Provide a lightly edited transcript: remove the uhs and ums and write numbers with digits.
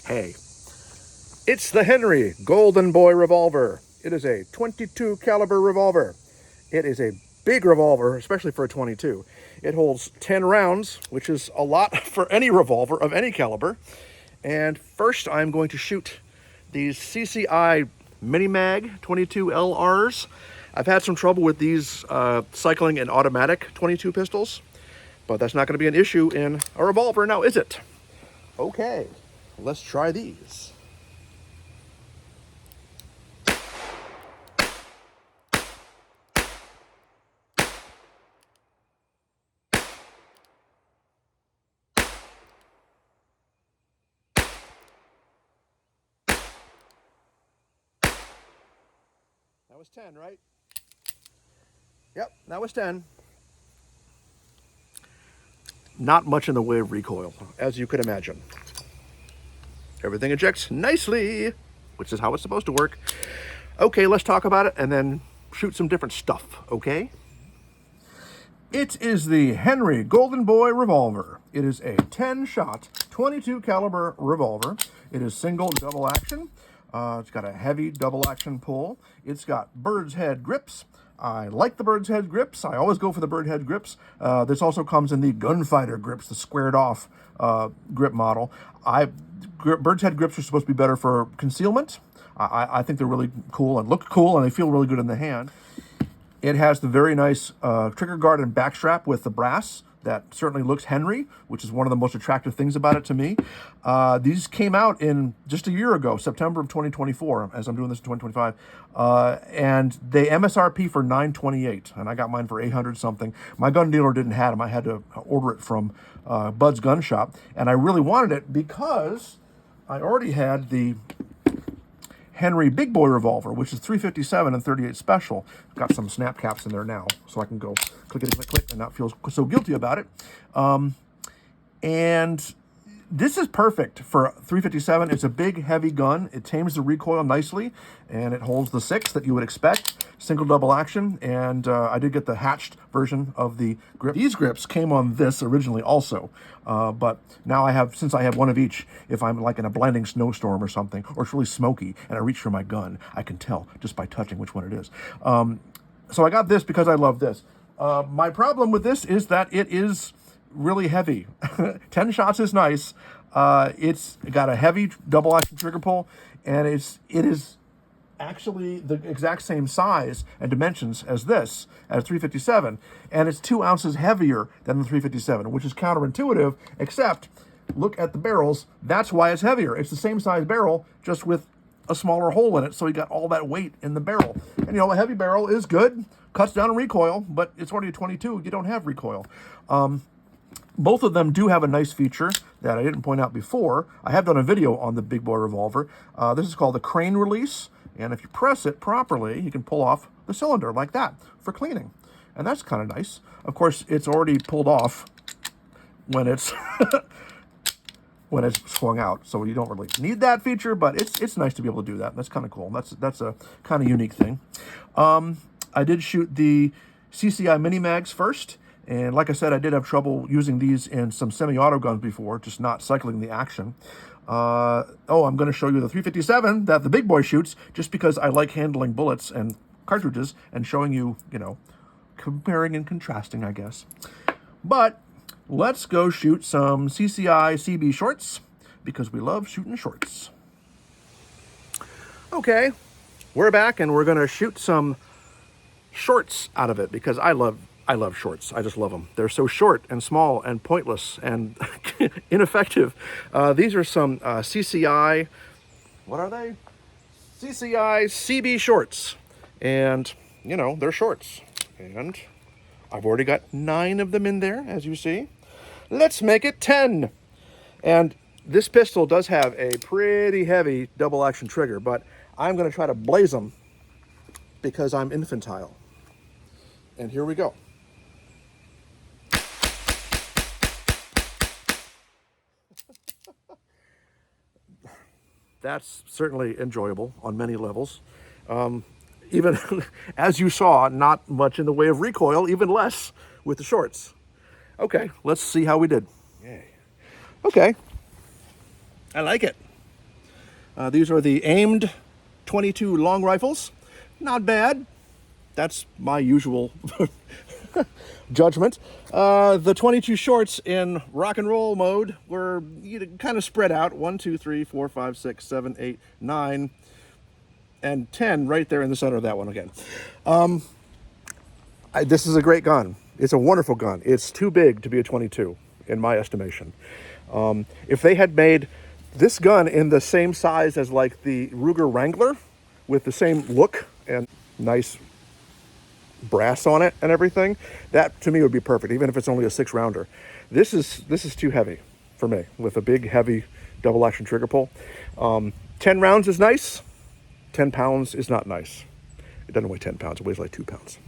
Hey, it's the Henry Golden Boy Revolver. It is a 22 caliber revolver. It is a big revolver, especially for a 22. It holds 10 rounds, which is a lot for any revolver of any caliber. And first I'm going to shoot these CCI Mini Mag 22 LRs. I've had some trouble with these cycling in automatic 22 pistols, but that's not going to be an issue in a revolver now, is it? Okay, let's try these. That was 10, right? Yep, that was 10. Not much in the way of recoil, as you could imagine. Everything ejects nicely, which is how it's supposed to work. Okay, let's talk about it and then shoot some different stuff, okay? It is the Henry Golden Boy Revolver. It is a 10-shot, 22 caliber revolver. It is single double action. It's got a heavy double action pull. It's got bird's head grips. I like the bird's head grips. I always go for the bird head grips. This also comes in the gunfighter grips, the squared off grip model. Bird's head grips are supposed to be better for concealment. I think they're really cool and look cool, and they feel really good in the hand. It has the very nice trigger guard and backstrap with the brass. That certainly looks Henry, which is one of the most attractive things about it to me. These came out in just a year ago, September of 2024, as I'm doing this in 2025. And they MSRP for $928, and I got mine for $800 something. My gun dealer didn't have them. I had to order it from Bud's Gun Shop, and I really wanted it because I already had the Henry Big Boy Revolver, which is 357 and 38 special. Got some snap caps in there now, so I can go clickety click click and not feel so guilty about it. And this is perfect for 357. It's a big, heavy gun. It tames the recoil nicely, and it holds the 6 that you would expect. Single double action, and I did get the hatched version of the grip. These grips came on this originally also, but now since I have one of each, if I'm like in a blinding snowstorm or something, or it's really smoky and I reach for my gun, I can tell just by touching which one it is. So I got this because I love this. My problem with this is that it is really heavy. 10 shots is nice. It's got a heavy double action trigger pull, and it is actually the exact same size and dimensions as this, as 357, and it's 2 ounces heavier than the 357, which is counterintuitive, except look at the barrels. That's why it's heavier. It's the same size barrel, just with a smaller hole in it, so you got all that weight in the barrel. And you know, a heavy barrel is good, cuts down on recoil, but it's already a 22, you don't have recoil. Both of them do have a nice feature that I didn't point out before. I have done a video on the Big Boy Revolver. This is called the crane release, and if you press it properly, you can pull off the cylinder like that for cleaning. And that's kind of nice. Of course, it's already pulled off when it's when it's swung out, so you don't really need that feature, but it's nice to be able to do that. That's kind of cool. That's a kind of unique thing. I did shoot the CCI Mini Mags first, and like I said, I did have trouble using these in some semi-auto guns before, just not cycling the action. I'm going to show you the 357 that the Big Boy shoots, just because I like handling bullets and cartridges and showing you, comparing and contrasting, I guess. But let's go shoot some CCI CB shorts, because we love shooting shorts. Okay, we're back, and we're going to shoot some shorts out of it, because I love shorts. I just love them. They're so short and small and pointless and ineffective. These are some CCI, what are they? CCI CB shorts. And, they're shorts. And I've already got 9 of them in there, as you see. Let's make it 10. And this pistol does have a pretty heavy double action trigger, but I'm going to try to blaze them because I'm infantile. And here we go. That's certainly enjoyable on many levels. Even, as you saw, not much in the way of recoil, even less with the shorts. Okay, let's see how we did. Yay. Okay. I like it. These are the aimed 22 long rifles. Not bad. That's my usual judgment. The 22 shorts in rock and roll mode were kind of spread out. 1, 2, 3, 4, 5, 6, 7, 8, 9, and 10 right there in the center of that one again. This is a great gun. It's a wonderful gun. It's too big to be a 22, in my estimation. If they had made this gun in the same size as like the Ruger Wrangler, with the same look and nice brass on it and everything, that to me would be perfect, even if it's only a 6-rounder. This is too heavy for me, with a big, heavy double action trigger pull. 10 rounds is nice. 10 pounds is not nice. It doesn't weigh 10 pounds. It weighs like 2 pounds.